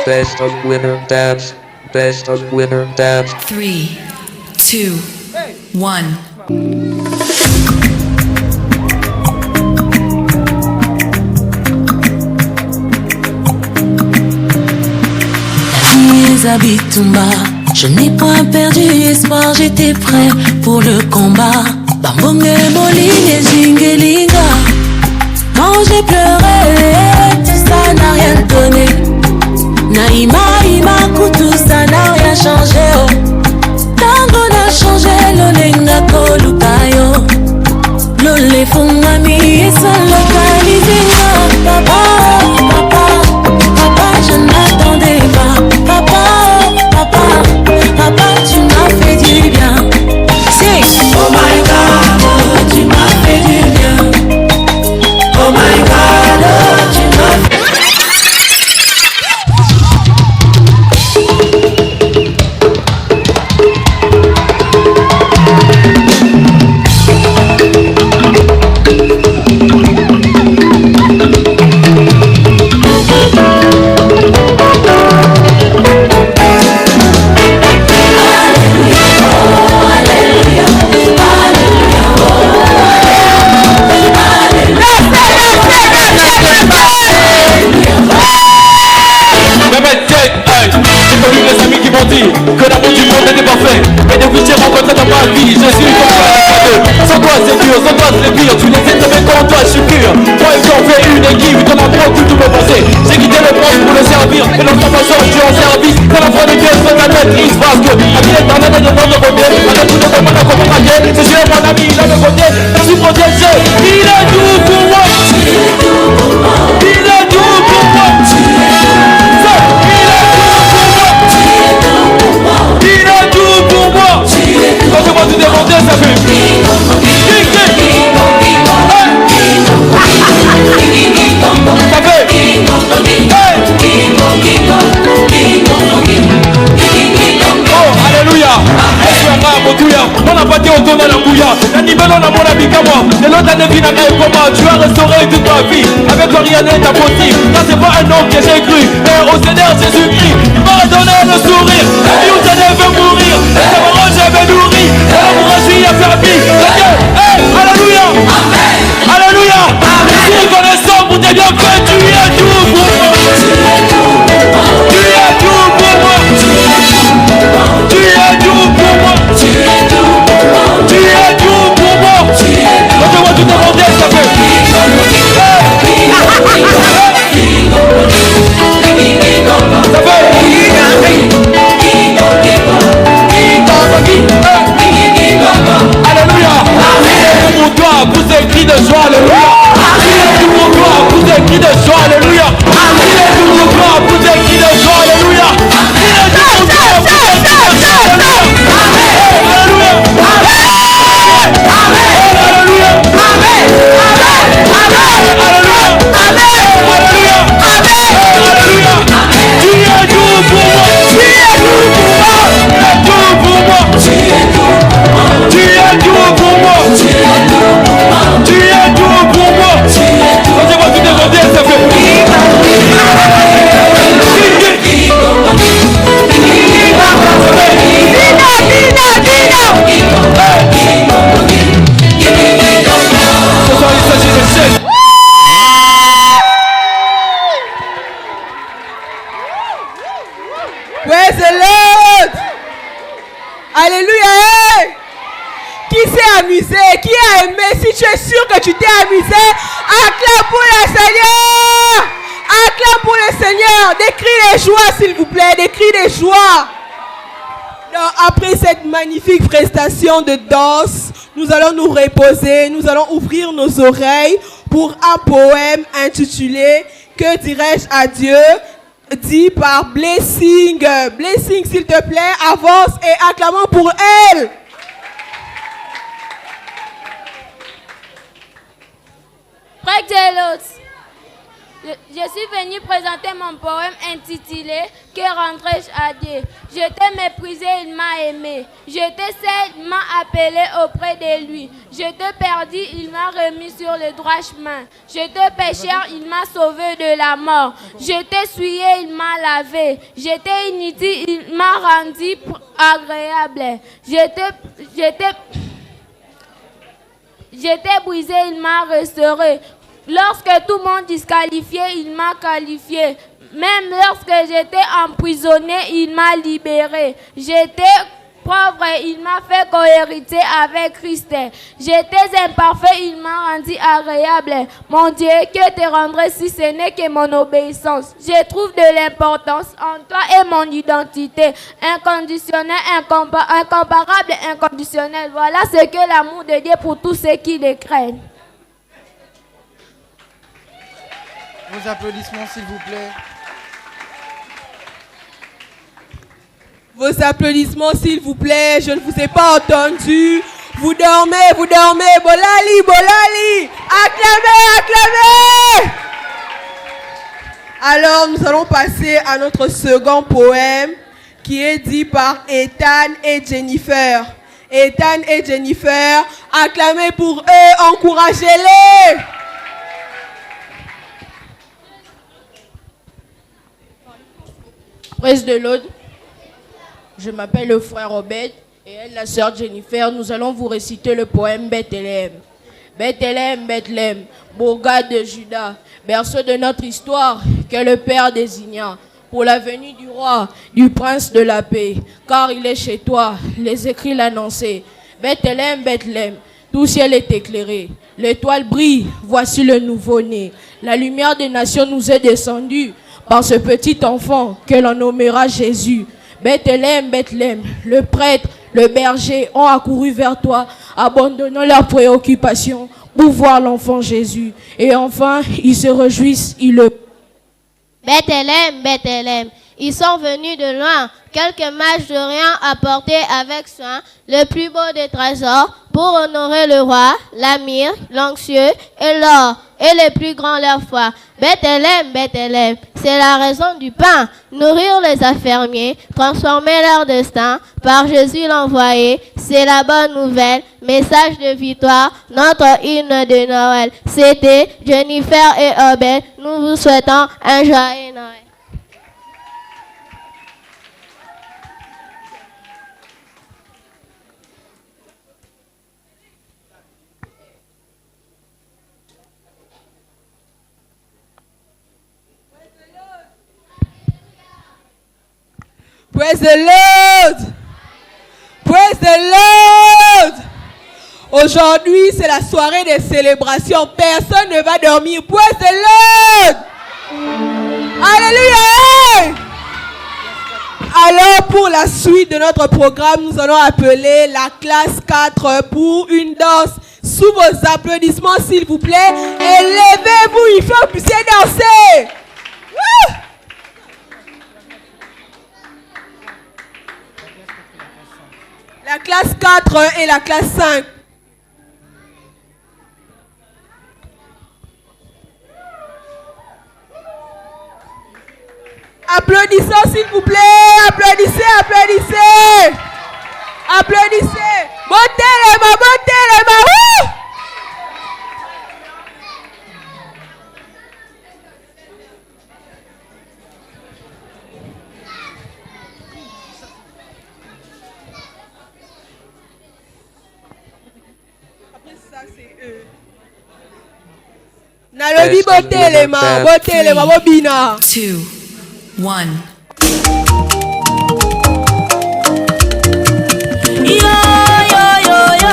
Best of winner dance. Best of winner dance. 3, 2, 1. Zabitumba, je n'ai point perdu espoir, j'étais prêt pour le combat. Bambonge moline zingelinga. Quand j'ai pleuré, ça n'a rien donné. Naïma kutu, ça n'a rien changé. Oh. Tango n'a changé, lolenga kolukayo. Lole fungami et son localizinga. Papa, je n'attendais pas. Papa, tu m'as fait du bien. C'est oh my God, tu m'as fait du bien. Oh my God, tu m'as fait. Que l'amour du monde n'était pas fait. Et depuis j'ai rencontré dans ma vie, je suis comme toi la fois deux. Sans toi c'est dur, sans toi c'est pire. Tu les sais très bien toi je suis pur. Moi et toi on fait une équipe, ton amour tout me passer. J'ai quitté le monde pour le servir. Et dans ta façon je suis en service. Quand la foi de Dieu se la tête, il se passe que la vie est en train de prendre le côté. Avec tout le monde à comment maquer. Je suis mon ami, il a le côté. Je suis protégé. Il est tout pour moi. Il est tout pour moi. Quand je vois tout demander, ça fait oh, alléluia. On n'a pas dit autour de la bouilla. La niveau on a mon ami qu'à moi. Et l'autre année vient à comment tu as restauré toute ma vie. Avec toi rien n'est impossible. Là c'est pas un homme que j'ai cru. Mais au Seigneur Jésus-Christ, il m'a donné le sourire. La vie où Seigneur veut mourir. Et sa parole j'avais nourri. Et l'amour je suis affermi. Hey, alléluia. Alléluia. Je suis reconnaissant pour tes bienfaits. Tu es tout pour moi. Tu es tout pour moi. Tu es tout pour moi. Tu es tout pour moi. Quand je vois tout demander, ça fait alléluia. Pour toi, vous êtes cri de joie, alléluia. Pour toi, vous êtes cri de joie, alléluia. Pour toi, vous êtes cri de joie, alléluia. Praise the Lord. Alléluia. Qui s'est amusé? Qui a aimé? Si tu es sûr que tu t'es amusé, acclame pour le Seigneur. Acclame pour le Seigneur. Des cris de joie, s'il vous plaît. Des cris de joie. Alors, après cette magnifique prestation de danse, nous allons nous reposer. Nous allons ouvrir nos oreilles pour un poème intitulé « Que dirais-je à Dieu ?» dit par Blessing. Blessing, s'il te plaît, avance et acclamons pour elle. Praise the Lord. Je suis venue présenter mon poème intitulé « Que rendrai-je à Dieu ?» Je t'ai méprisé, il m'a aimé. Je t'ai servi, il m'a appelé auprès de lui. Je te perdis, il m'a remis sur le droit chemin. Je te pécheur, il m'a sauvé de la mort. Je t'ai souillé, il m'a lavé. J'étais inutile, il m'a rendu agréable. J'étais brisé, il m'a restauré. Lorsque tout le monde disqualifié, il m'a qualifié. Même lorsque j'étais emprisonné, il m'a libéré. J'étais pauvre, il m'a fait cohériter avec Christ. J'étais imparfait, il m'a rendu agréable. Mon Dieu, que te rendrai si ce n'est que mon obéissance? Je trouve de l'importance en toi et mon identité. Inconditionnel, incomparable, inconditionnel. Voilà ce que l'amour de Dieu pour tous ceux qui le craignent. Vos applaudissements, s'il vous plaît. Vos applaudissements, s'il vous plaît. Je ne vous ai pas entendu. Vous dormez, vous dormez. Bolali, bolali. Acclamez, acclamez. Alors, nous allons passer à notre second poème qui est dit par Ethan et Jennifer. Ethan et Jennifer, acclamez pour eux, encouragez-les. Presse de l'Aude, je m'appelle le frère Obed et elle la sœur Jennifer. Nous allons vous réciter le poème Bethléem. Bethléem, Bethléem, bourgade de Juda, berceau de notre histoire que le Père désigna pour la venue du roi, du prince de la paix, car il est chez toi, les écrits l'annonçaient. Bethléem, Bethléem, tout ciel est éclairé, l'étoile brille, voici le nouveau-né. La lumière des nations nous est descendue par ce petit enfant que l'on nommera Jésus. Bethléem, Bethléem, le prêtre, le berger ont accouru vers toi, abandonnant leurs préoccupations pour voir l'enfant Jésus. Et enfin, ils se réjouissent, ils le... Bethléem, Bethléem, ils sont venus de loin, quelques mages de rien apportés avec soin, le plus beau des trésors, pour honorer le roi, la myrrhe, l'onction et l'or, et les plus grands leur foi. Bethléem, Bethléem, c'est la raison du pain, nourrir les infirmiers, transformer leur destin, par Jésus l'envoyé, c'est la bonne nouvelle, message de victoire, notre hymne de Noël. C'était Jennifer et Obed, nous vous souhaitons un joyeux Noël. Praise the Lord! Praise the Lord! Aujourd'hui, c'est la soirée des célébrations. Personne ne va dormir. Praise the Lord! Alléluia! Alors, pour la suite de notre programme, nous allons appeler la classe 4 pour une danse. Sous vos applaudissements, s'il vous plaît. Et levez-vous, il faut que vous puissiez danser. Woo! La classe 4 et la classe 5. Applaudissons s'il vous plaît. Applaudissez, applaudissez. Applaudissez. Montez les mains, montez les mains. Wouh! Nalobi bottez les mains, bobina. 2, 1. Yo, yo, yo, yo.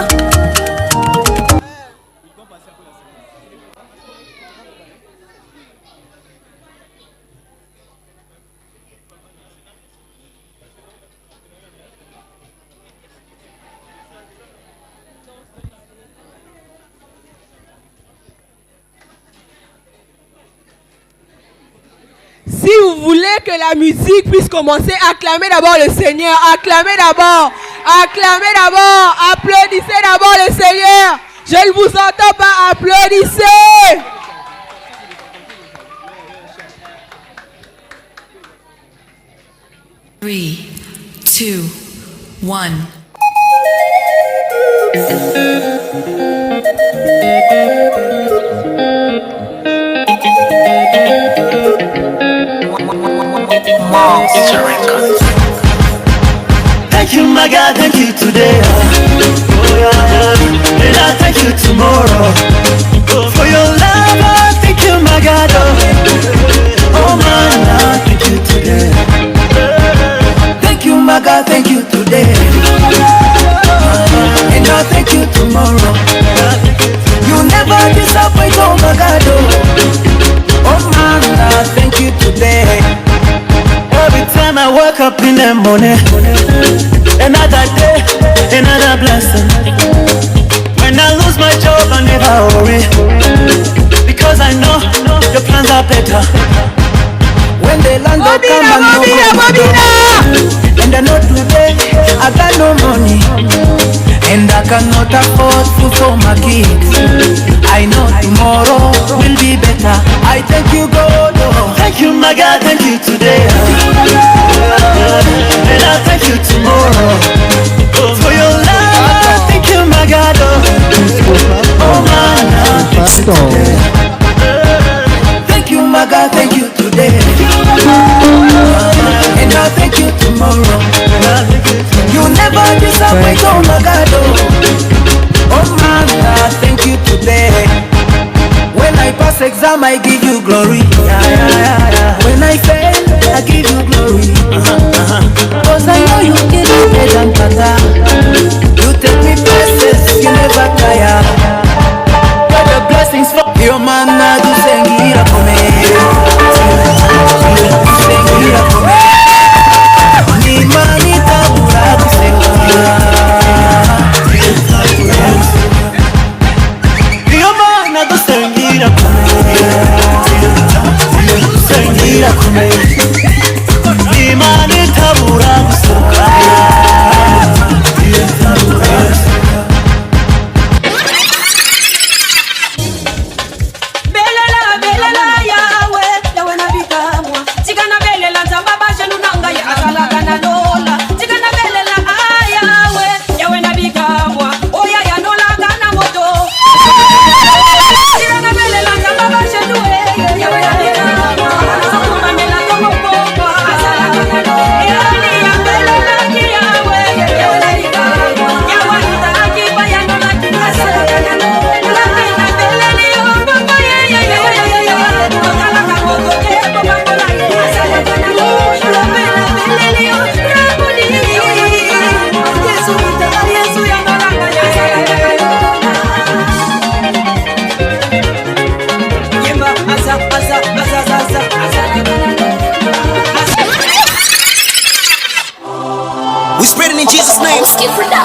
Si vous voulez que la musique puisse commencer, acclamez d'abord le Seigneur. Acclamez d'abord. Acclamez d'abord. Applaudissez d'abord le Seigneur. Je ne vous entends pas. Applaudissez. 3, 2, 1. Thank you, my God, thank you today. Oh, yeah. And I thank you tomorrow. Oh, for your love, I thank you, my God. Oh, man, I thank you today. Thank you, my God, thank you today. And I thank you tomorrow. You never disappoint, oh, my God. Oh, man, I thank you today. Every time I wake up in the morning, another day, another blessing. When I lose my job, I never worry, because I know your plans are better. When they land up, come and and I know today I got no money, and I cannot afford food for my kids. I know tomorrow will be better. I thank you, God. Oh. Thank you, my God. Thank you today. And I thank you tomorrow. Oh, for your love. Thank you, my God. Oh, man. Thank you today. Thank you, my God. Thank you today. And I thank you tomorrow. You never disappoint, oh my God. Oh man, I thank you today. When I pass exam, I give you glory. When I fail, I give you glory. Cause I know you give me bread and butter. You take me places, you never tire. Got the blessings for your man, I do sengira for me. Sengira for me. Ni manita pura do sengira. Your man, I do sengira for me. Sengira for me. Ni manita pura do sengira.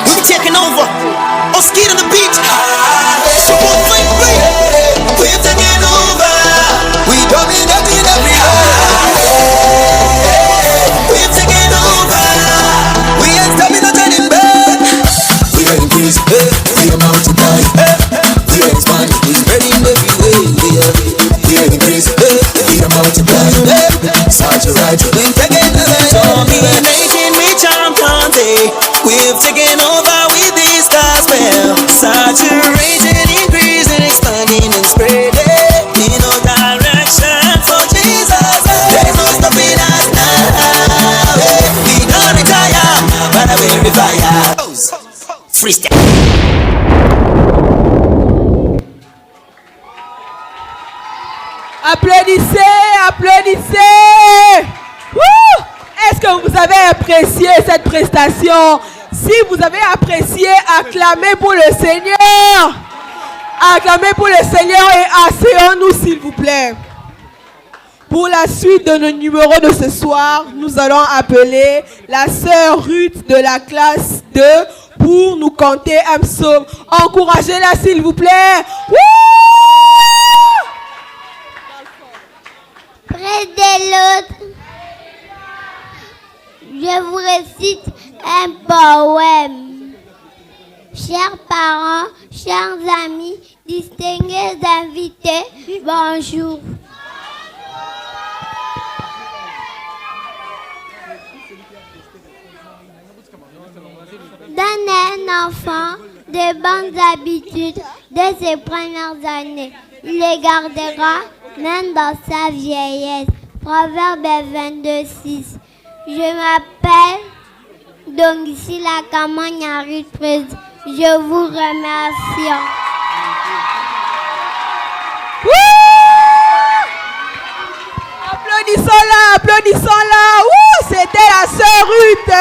We're taking over. Oski on the beat. Super fling fling. We're taking over. We dominating everywhere. We're taking over. We ain't stopping or turning back. We are increasing. We are multiplying. We are expanding. We're spreading everywhere. We are increasing. We are multiplying. Saturating. We're taking over. Dominating, we champions. We've taken over with this gospel. Saturating, increasing, expanding and spreading in all directions for Jesus. There's no stopping us now. We don't retire, but I will revive. Freestyle. Applaudissez, applaudissez. Wouh! Est-ce que vous avez apprécié cette prestation? Si vous avez apprécié, acclamez pour le Seigneur. Acclamez pour le Seigneur et asseyons-nous s'il vous plaît. Pour la suite de nos numéros de ce soir, nous allons appeler la sœur Ruth de la classe 2 pour nous canter un psaume. Encouragez-la s'il vous plaît. Wouh! Près de l'autre, je vous récite un poème. Chers parents, chers amis, distingués invités, bonjour. un enfant de bonnes habitudes dès ses premières années. Il les gardera même dans sa vieillesse. Proverbe 22:6. Je m'appelle donc ici la campagne à Ruth Prise. Je vous remercie. Applaudissons-la, applaudissons-la. C'était la sœur Ruth.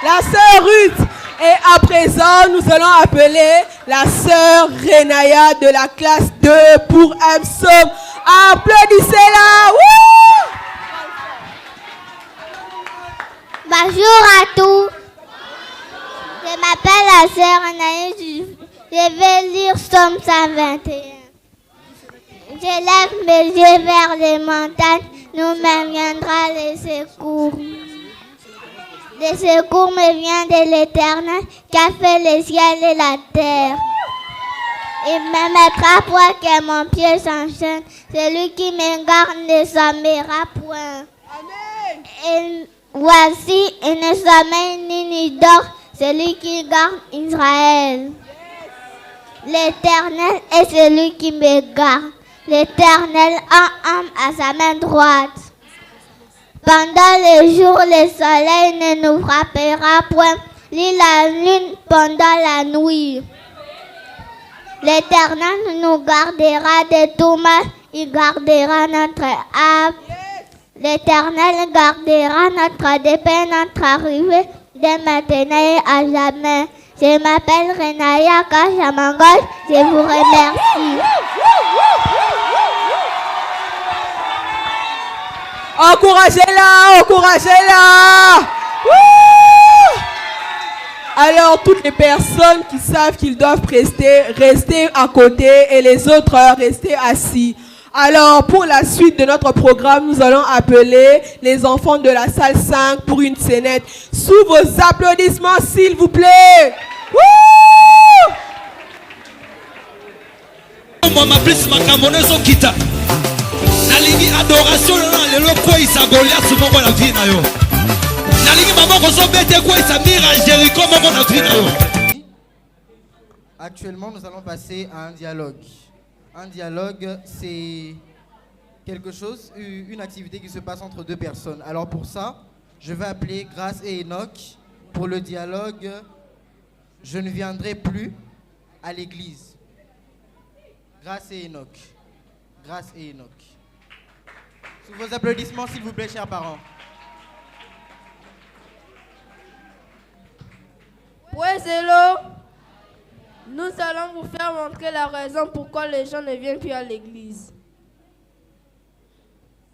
La sœur Ruth. Et à présent, nous allons appeler la sœur Renaya de la classe 2 pour un psaume. Applaudissez-la. Bonjour à tous. Je m'appelle la sœur Renaya. Je vais lire Psaume 121. Je lève mes yeux vers les montagnes. Nous me viendra le secours. Le secours me vient de l'Éternel qui a fait les ciels et la terre. Il me mettra pour que mon pied s'enchaîne. Celui qui me garde ne sommeillera point. Et voici, il ne sommeille ni dort, celui qui garde Israël. L'Éternel est celui qui me garde. L'Éternel a à sa main droite. Pendant le jour, le soleil ne nous frappera point, ni la lune pendant la nuit. L'Éternel nous gardera de tout mal, il gardera notre âme. L'Éternel gardera notre départ, notre arrivée, de maintenant et à jamais. Je m'appelle Renaya Kashamangol, je vous remercie. Encouragez-la, encouragez-la. Alors, toutes les personnes qui savent qu'ils doivent rester à côté et les autres rester assis. Alors, pour la suite de notre programme, nous allons appeler les enfants de la salle 5 pour une scénette. Sous vos applaudissements, s'il vous plaît. Nalingi adoration na lelo ko isagolia sumoko na vie na yo. Nalingi maman ko so bete ko isamira Jericho moko na vie na yo. Actuellement, nous allons passer à un dialogue. Un dialogue, c'est quelque chose, une activité qui se passe entre deux personnes. Alors pour ça, je vais appeler Grace et Enoch pour le dialogue « Je ne viendrai plus à l'église ». Grace et Enoch. Grace et Enoch. Sous vos applaudissements, s'il vous plaît, chers parents. Praise-le. Nous allons vous faire montrer la raison pourquoi les gens ne viennent plus à l'église.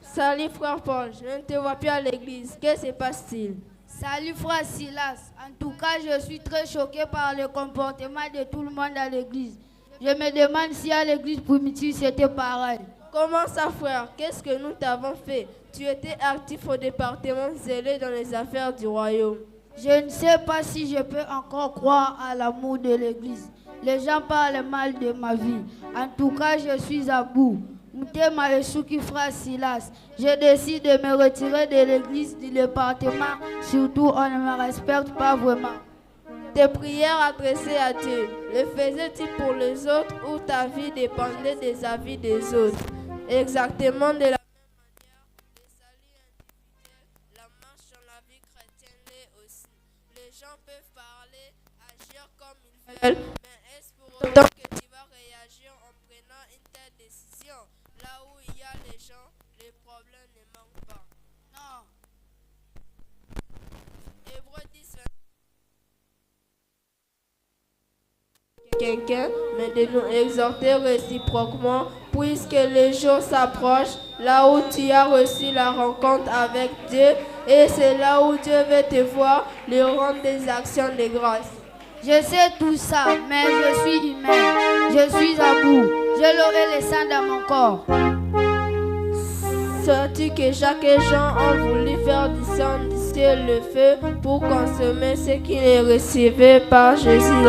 Salut frère Paul, je ne te vois plus à l'église. Que se passe-t-il? Salut frère Silas. En tout cas, je suis très choqué par le comportement de tout le monde à l'église. Je me demande si à l'église primitive c'était pareil. Comment ça frère? Qu'est-ce que nous t'avons fait? Tu étais actif au département zélé dans les affaires du royaume. Je ne sais pas si je peux encore croire à l'amour de l'église. Les gens parlent mal de ma vie. En tout cas, je suis à bout. Moutema Eshuki frère Silas. Je décide de me retirer de l'église du département. Surtout, on ne me respecte pas vraiment. Tes prières adressées à Dieu, le faisais-tu pour les autres ou ta vie dépendait des avis des autres? Exactement de la même manière, le salut individuel, la marche dans la vie chrétienne l'est aussi. Les gens peuvent parler, agir comme ils veulent, mais est-ce pour autant que tu vas réagir en prenant une telle décision? Là où il y a les gens, les problèmes ne manquent pas. Non. Hébreux 10, quelqu'un, mais de nous exhorter réciproquement, puisque les jours s'approchent, là où tu as reçu la rencontre avec Dieu, et c'est là où Dieu veut te voir, lui rendre des actions de grâce. Je sais tout ça, mais je suis humain. Je suis à bout. Je l'aurai le sang dans mon corps. Sais-tu que chaque gens a voulu faire du sang du ciel le feu pour consommer ce qu'ils ne recevaient par Jésus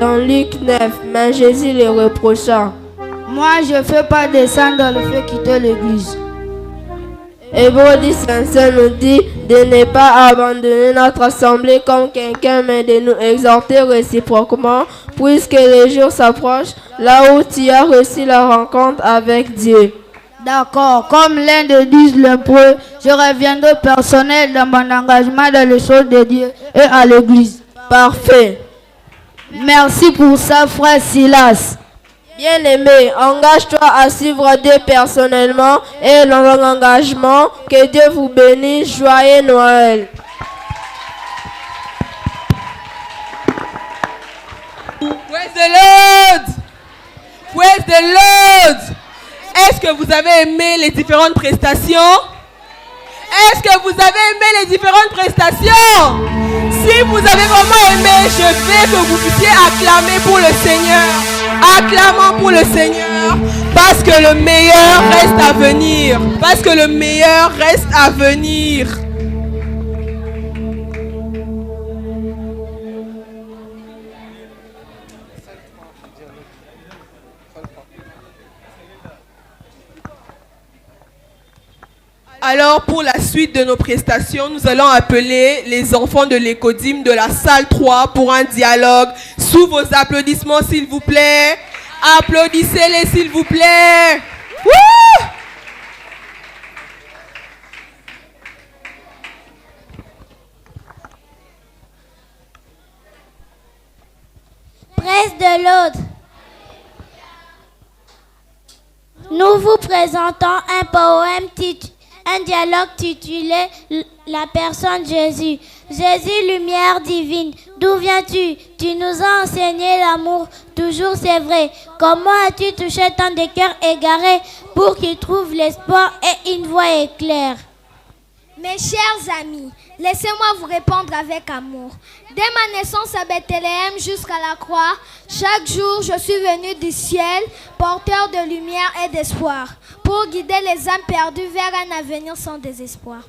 dans Luc 9, mais Jésus les reprocha. Moi, je ne fais pas descendre dans le feu quitter l'église. Hébreux 10:25 nous dit de ne pas abandonner notre assemblée comme quelqu'un, mais de nous exhorter réciproquement, puisque les jours s'approchent, là où tu as reçu la rencontre avec Dieu. D'accord. Comme l'un de disent l'hébreu, je reviendrai personnel dans mon engagement dans les choses de Dieu et à l'église. Parfait. Merci pour ça, frère Silas. Bien-aimé, engage-toi à suivre Dieu personnellement et dans l'engagement. Que Dieu vous bénisse. Joyeux Noël. Praise the Lord! Praise the Lord! Est-ce que vous avez aimé les différentes prestations? Est-ce que vous avez aimé les différentes prestations? Si vous avez vraiment aimé, je veux que vous puissiez acclamer pour le Seigneur. Acclamons pour le Seigneur. Parce que le meilleur reste à venir. Parce que le meilleur reste à venir. Alors, pour la suite de nos prestations, nous allons appeler les enfants de l'écodime de la salle 3 pour un dialogue. Sous vos applaudissements, s'il vous plaît. Applaudissez-les, s'il vous plaît. Wouh! Presse de l'autre. Nous vous présentons un poème un dialogue titulé La personne Jésus. Jésus, lumière divine, d'où viens-tu? Tu nous as enseigné l'amour, toujours c'est vrai. Comment as-tu touché tant de cœurs égarés pour qu'ils trouvent l'espoir et une voie éclaire? Mes chers amis, laissez-moi vous répondre avec amour. Dès ma naissance à Bethléem jusqu'à la croix, chaque jour je suis venu du ciel, porteur de lumière et d'espoir, pour guider les âmes perdues vers un avenir sans désespoir.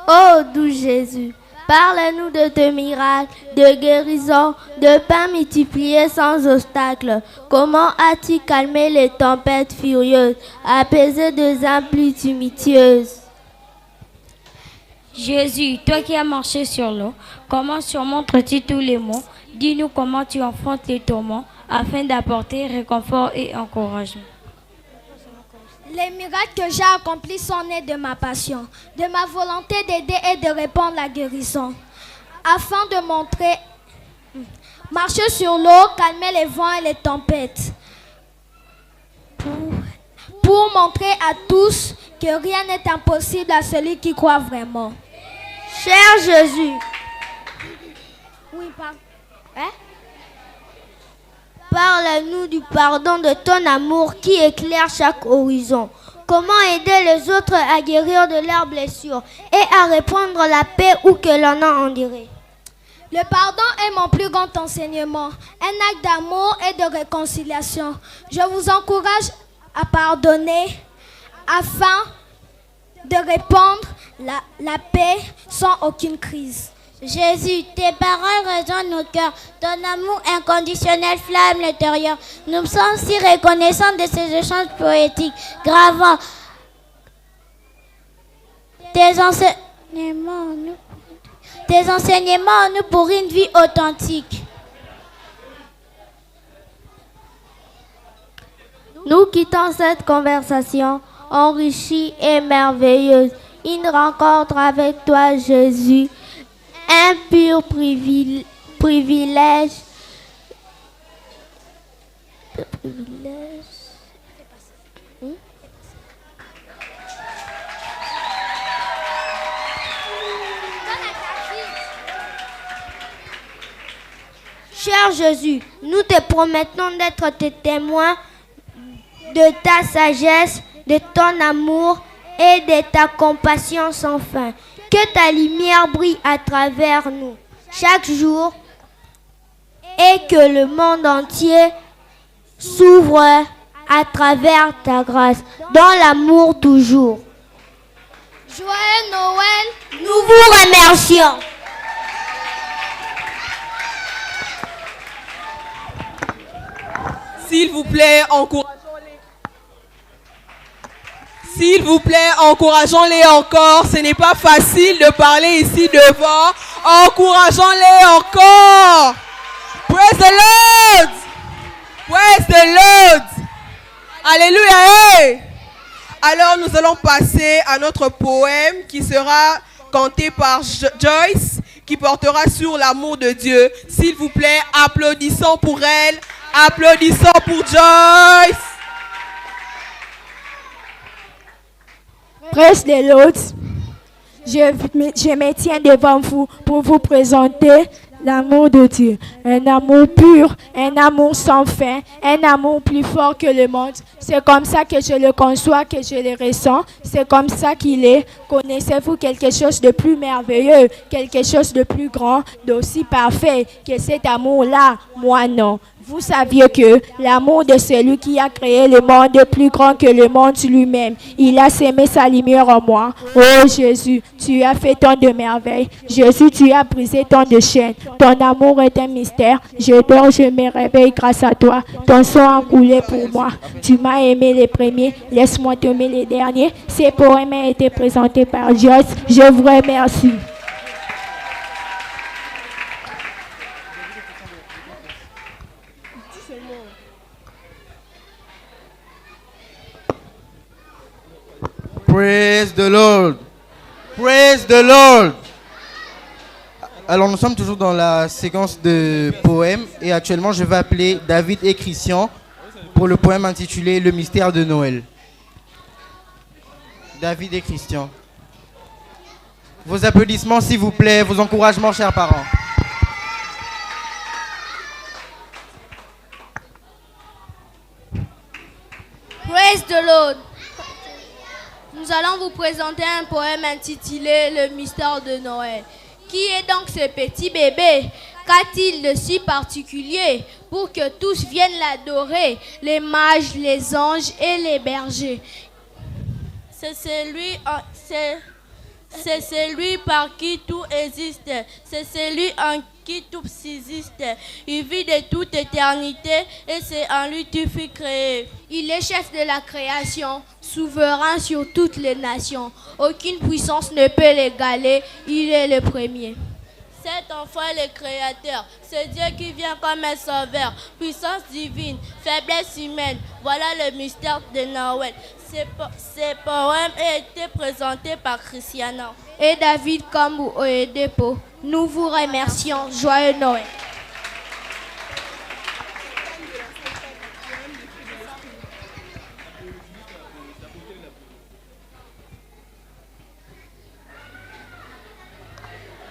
Oh, doux Jésus, parle-nous de tes miracles, de guérison, de pain multiplié sans obstacle. Comment as-tu calmé les tempêtes furieuses, apaisé des âmes plus tumultueuses? Jésus, toi qui as marché sur l'eau, comment surmontes-tu tous les maux? Dis-nous comment tu affrontes les tourments afin d'apporter réconfort et encouragement. Les miracles que j'ai accomplis sont nés de ma passion, de ma volonté d'aider et de répandre la guérison. Afin de montrer, marcher sur l'eau, calmer les vents et les tempêtes. Pour montrer à tous que rien n'est impossible à celui qui croit vraiment. Cher Jésus, oui, pardon. Parle-nous du pardon de ton amour qui éclaire chaque horizon. Comment aider les autres à guérir de leurs blessures et à répandre la paix où que l'on en dirait. Le pardon est mon plus grand enseignement, un acte d'amour et de réconciliation. Je vous encourage à pardonner afin de répandre la paix sans aucune crise. Jésus, tes paroles résonnent nos cœurs. Ton amour inconditionnel flamme l'intérieur. Nous sommes si reconnaissants de ces échanges poétiques, gravant tes enseignements en nous pour une vie authentique. Nous quittons cette conversation enrichie et merveilleuse. Une rencontre avec toi, Jésus. Un pur privilège. Cher Jésus, nous te promettons d'être tes témoins de ta sagesse, de ton amour et de ta compassion sans fin. Que ta lumière brille à travers nous chaque jour et que le monde entier s'ouvre à travers ta grâce, dans l'amour toujours. Joyeux Noël, nous vous remercions. S'il vous plaît, encourageons-les. S'il vous plaît, encourageons-les encore. Ce n'est pas facile de parler ici devant. Encourageons-les encore. Praise the Lord. Praise the Lord. Alléluia. Hey. Alors nous allons passer à notre poème qui sera canté par Joyce, qui portera sur l'amour de Dieu. S'il vous plaît, applaudissons pour elle. Applaudissons pour Joyce. Praise the Lord. Je me tiens devant vous pour vous présenter l'amour de Dieu. Un amour pur, un amour sans fin, un amour plus fort que le monde. C'est comme ça que je le conçois, que je le ressens. C'est comme ça qu'il est. Connaissez-vous quelque chose de plus merveilleux, quelque chose de plus grand, d'aussi parfait que cet amour-là? Moi, non. Vous saviez que l'amour de celui qui a créé le monde est plus grand que le monde lui-même. Il a sémé sa lumière en moi. Oh Jésus, tu as fait tant de merveilles. Jésus, tu as brisé tant de chaînes. Ton amour est un mystère. Je dors, je me réveille grâce à toi. Ton sang a coulé pour moi. Tu m'as aimé les premiers. Laisse-moi t'aimer les derniers. Ces poèmes ont été présentés par Joyce. Je vous remercie. Praise the Lord. Praise the Lord. Alors nous sommes toujours dans la séquence de poèmes et actuellement je vais appeler David et Christian pour le poème intitulé Le mystère de Noël. David et Christian. Vos applaudissements s'il vous plaît, vos encouragements chers parents. Praise the Lord. Nous allons vous présenter un poème intitulé Le mystère de Noël. Qui est donc ce petit bébé? Qu'a-t-il de si particulier pour que tous viennent l'adorer, les mages, les anges et les bergers? C'est celui par qui tout existe, c'est celui en qui tout subsiste. Il vit de toute éternité et c'est en lui tout fut créé. Il est chef de la création, souverain sur toutes les nations. Aucune puissance ne peut l'égaler, il est le premier. Cet enfant est le créateur, c'est Dieu qui vient comme un sauveur. Puissance divine, faiblesse humaine, voilà le mystère de Noël. Ces poèmes ont été présentés par Christiana et David Kambu Oedepo. Nous vous remercions. Joyeux Noël.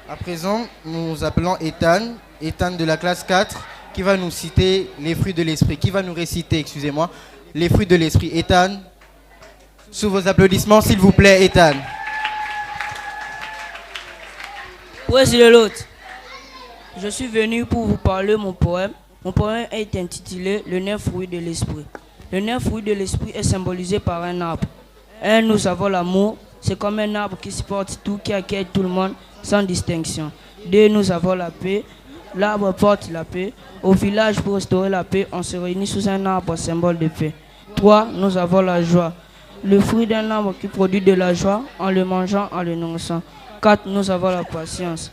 À présent, nous appelons Ethan de la classe 4, qui va nous citer les fruits de l'esprit, qui va nous réciter, excusez-moi, les fruits de l'esprit. Ethan, sous vos applaudissements, s'il vous plaît, Ethan. Praise the Lord. Je suis venu pour vous parler de mon poème. Mon poème est intitulé Le 9 fruits de l'esprit. Le 9 fruits de l'esprit est symbolisé par un arbre. Un, nous avons l'amour. C'est comme un arbre qui supporte tout, qui accueille tout le monde sans distinction. 2, nous avons la paix. L'arbre porte la paix. Au village, pour restaurer la paix, on se réunit sous un arbre, symbole de paix. 3, nous avons la joie. Le fruit d'un arbre qui produit de la joie en le mangeant, en le nourrissant. 4, nous avons la patience.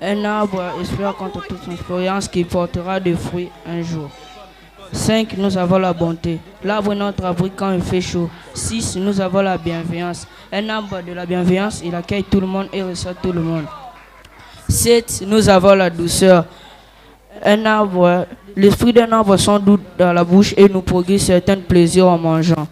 Un arbre espère contre toute expérience qui portera des fruits un jour. 5, nous avons la bonté. L'arbre est notre abri quand il fait chaud. 6, nous avons la bienveillance. Un arbre de la bienveillance, il accueille tout le monde et reçoit tout le monde. 7, nous avons la douceur. Un arbre, les fruits d'un arbre sont doux dans la bouche et nous procurent certains plaisirs en mangeant.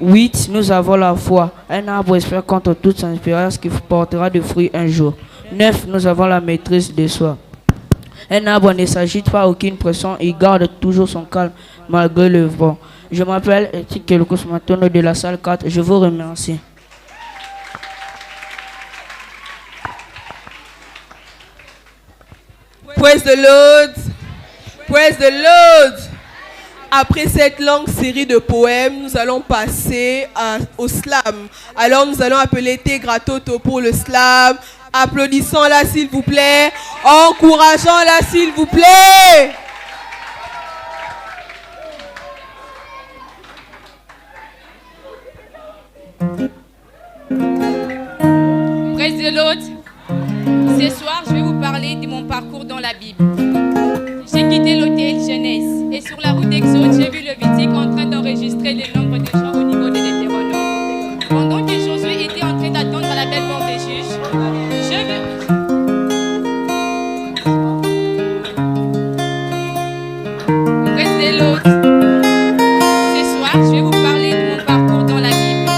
8, nous avons la foi. Un arbre espère contre toute son espérance qui portera des fruits un jour. 9, nous avons la maîtrise de soi. Un arbre ne s'agite pas aucune pression, il garde toujours son calme malgré le vent. Je m'appelle Etienne Kosmatono de la salle 4, je vous remercie. Praise the Lord. Praise the Lord. Après cette longue série de poèmes, nous allons passer au slam. Alors nous allons appeler Tegratoto pour le slam. Applaudissons-la s'il vous plaît. Encourageons-la s'il vous plaît. Praise the Lord. Ce soir, je vais vous parler de mon parcours dans la Bible. J'ai quitté l'hôtel Jeunesse et sur la route d'Exode, j'ai vu le Levitique en train d'enregistrer le nombre de gens au niveau de Deutéronome. Pendant que Josué était en train d'attendre à la belle porte des juges, je veux... Praise the Lord. Ce soir, je vais vous parler de mon parcours dans la Bible.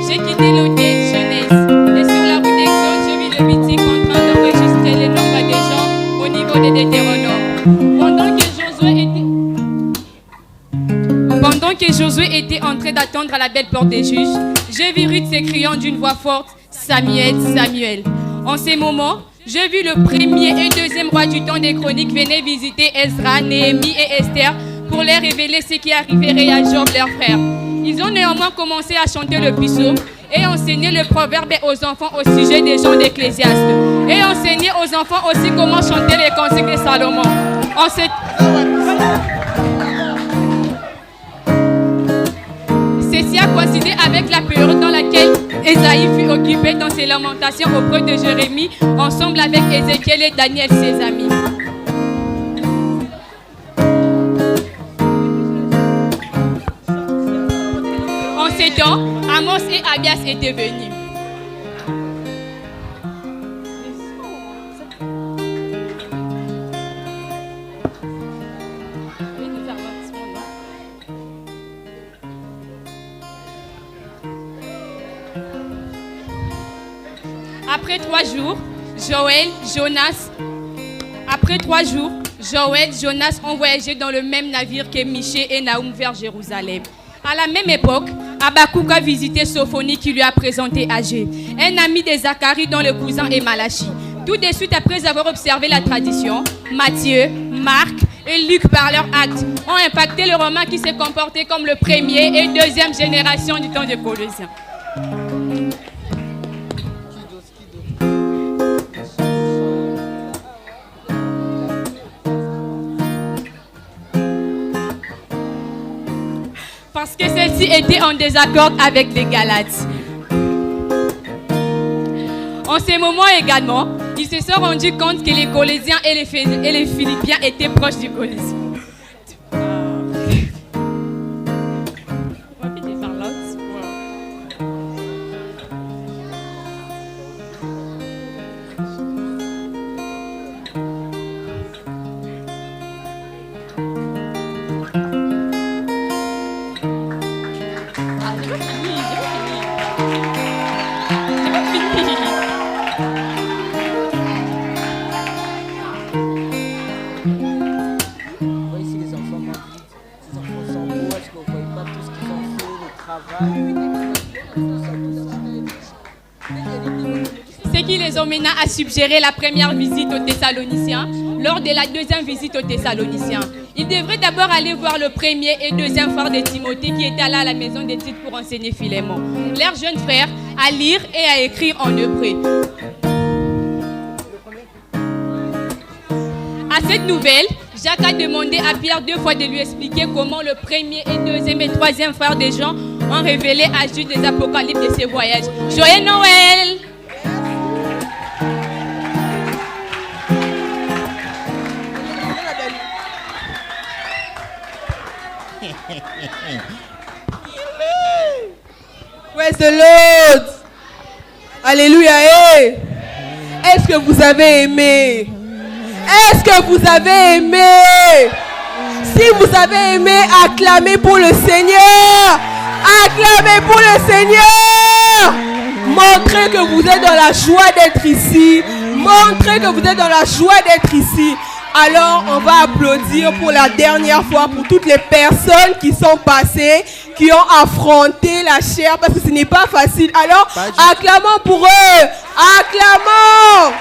J'ai quitté l'hôtel Jeunesse et sur la route d'Exode, j'ai vu le Levitique en train d'enregistrer le nombre de gens au niveau de Deutéronome. Pendant que Josué était en train d'attendre à la belle porte des juges, j'ai vu Ruth s'écriant d'une voix forte, Samuel, Samuel. En ces moments, j'ai vu le premier et deuxième roi du temps des chroniques venir visiter Ezra, Néhémie et Esther pour leur révéler ce qui arriverait à Job, leur frère. Ils ont néanmoins commencé à chanter le psaume et enseigner le proverbe aux enfants au sujet des gens d'Ecclésiaste. Et enseigner aux enfants aussi comment chanter les cantiques de Salomon. Ceci a coïncidé avec la période dans laquelle Ésaïe fut occupé dans ses lamentations auprès de Jérémie, ensemble avec Ézéchiel et Daniel, ses amis. En ces temps, Amos et Abias étaient venus. Après 3 jours, Jonas ont voyagé dans le même navire que Michée et Naoum vers Jérusalem. À la même époque, Habakkuk a visité Sophonie qui lui a présenté Agé, un ami de Zacharie dont le cousin est Malachie. Tout de suite après avoir observé la tradition, Matthieu, Marc et Luc par leurs actes ont impacté le roman qui s'est comporté comme le premier et deuxième génération du temps de Colossiens. Parce que celle-ci était en désaccord avec les Galates. En ces moments également, ils se sont rendus compte que les Colossiens et les Philippiens étaient proches du Colossien. Ce qui les emmena à suggérer la première visite aux Thessaloniciens lors de la deuxième visite aux Thessaloniciens. Ils devraient d'abord aller voir le premier et deuxième frère de Timothée qui était là à la maison d'études pour enseigner Philémon, leur jeune frère, à lire et à écrire en hébreu. À cette nouvelle, Jacques a demandé à Pierre 2 fois de lui expliquer comment le premier et deuxième et troisième frère des gens ont révélé à Jude des apocalypses de ses voyages. Joyeux Noël! Praise the Lord! Alléluia! Hey. Est-ce que vous avez aimé? Est-ce que vous avez aimé? Si vous avez aimé, acclamez pour le Seigneur. Acclamez pour le Seigneur. Montrez que vous êtes dans la joie d'être ici. Montrez que vous êtes dans la joie d'être ici. Alors, on va applaudir pour la dernière fois pour toutes les personnes qui sont passées, qui ont affronté la chair, parce que ce n'est pas facile. Alors, acclamons pour eux. Acclamons.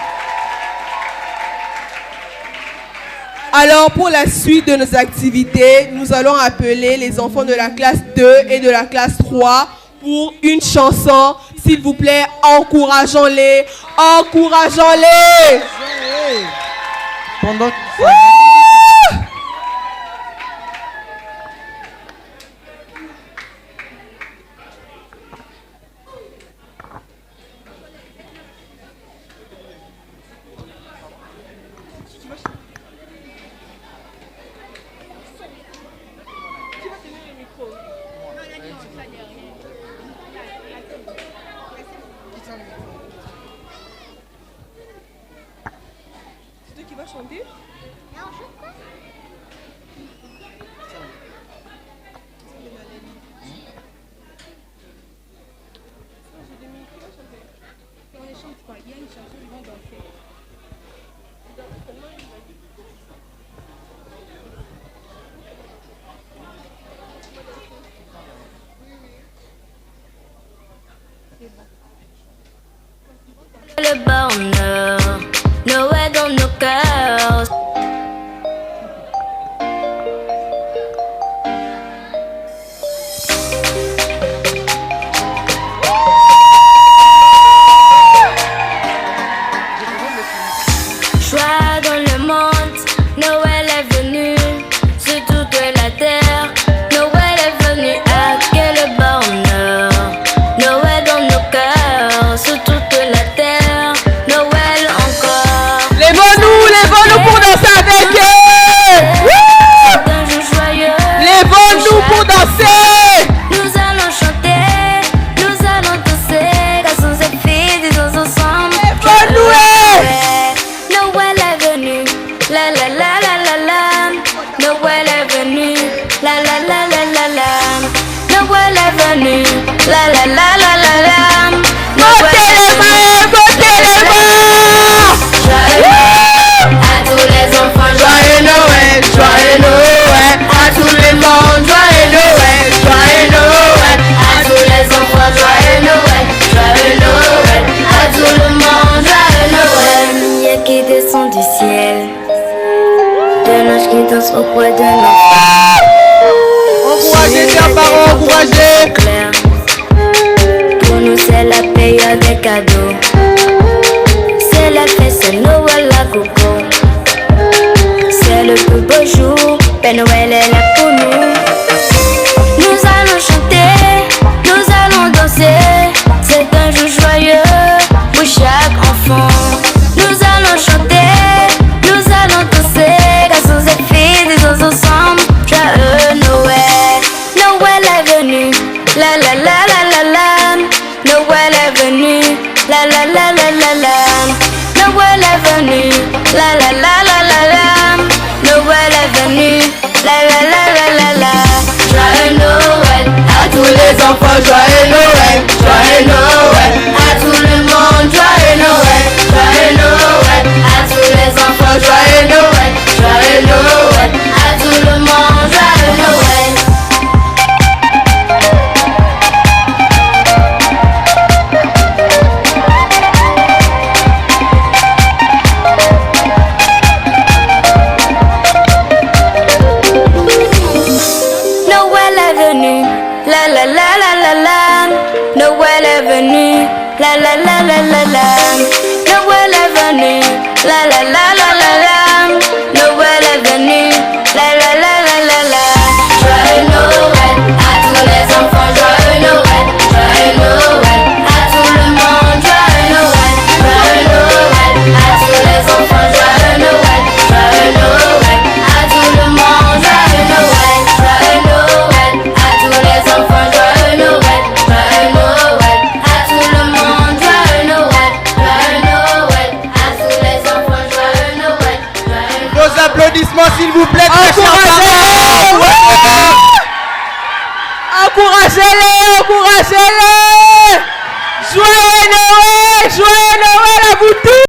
Alors, pour la suite de nos activités, nous allons appeler les enfants de la classe 2 et de la classe 3 pour une chanson. S'il vous plaît, encourageons-les. Encourageons-les. Pendant C'est toi qui vas chanter? Non, je sais pas. On ne chante pas, il y a une chanson, ils vont danser. Le bonheur, Noël dans nos cœurs. Joie dans le monde, Noël est venu sur toute la terre. Noël est venu, ah quel bonheur. Noël dans nos cœurs, sur toute la terre. Noël encore. Lèvons-nous pour danser avec eux. Lèvons-nous pour danser. Nous allons chanter, nous allons danser. Garçons et filles, disons ensemble. Lèvons-nous. Noël est venu, la la la la la la. Noël est venu, la la la la la la. Noël est venu, la la la la la la. Noël est venu, votez les mains. À tous les enfants, joyeux Noël, joyeux Noël. À tous les mondes, joyeux Noël, joyeux Noël. À tous les enfants, joyeux Noël, joyeux Noël. À tout le monde, joyeux Noël. Lumière qui descend du ciel, de l'ange qui danse auprès de l'enfant. Encouragez, chers parents, encouragez. Pour nous, c'est la période des cadeaux. C'est la fête, c'est Noël à coco. C'est le plus beau jour, Père Noël est là pour nous. Nous allons chanter, nous allons danser. C'est un jour joyeux pour chaque enfant. Nous allons chanter, nous allons danser. Garçons et filles, disons ensemble, joyeux Noël. Noël est venu, la la la la la la. Noël est venu, la la la la la la. Noël est venu, la la la la la la. Noël est venu, la la la la la la. Joyeux Noël à tous les enfants, joyeux Noël, joyeux Noël. À tout le monde, joyeux Noël, joyeux Noël. À tous les enfants, joyeux Noël, joyeux Noël. À tout le monde, joyeux Noël. Noël est venu, la la la la la la. Noël est venu, la la la la la la. Noël est venu, la la la la la la. Noël est venu, la la la la la la. Joyeux Noël à tous les enfants, joyeux Noël, joyeux Noël. À tout le monde, joyeux Noël, joyeux Noël. À tous les enfants, joyeux Noël, joyeux Noël. À tout le monde, joyeux Noël, joyeux Noël. À tous les enfants, joyeux Noël, joyeux Noël. À tout le monde, joyeux Noël, joyeux Noël. À tous les enfants, joyeux Noël, joyeux Noël. Vos applaudissements, s'il vous plaît, très chers Encouragez-les. Encouragez-les, encouragez-les. Joyeux Noël, joyeux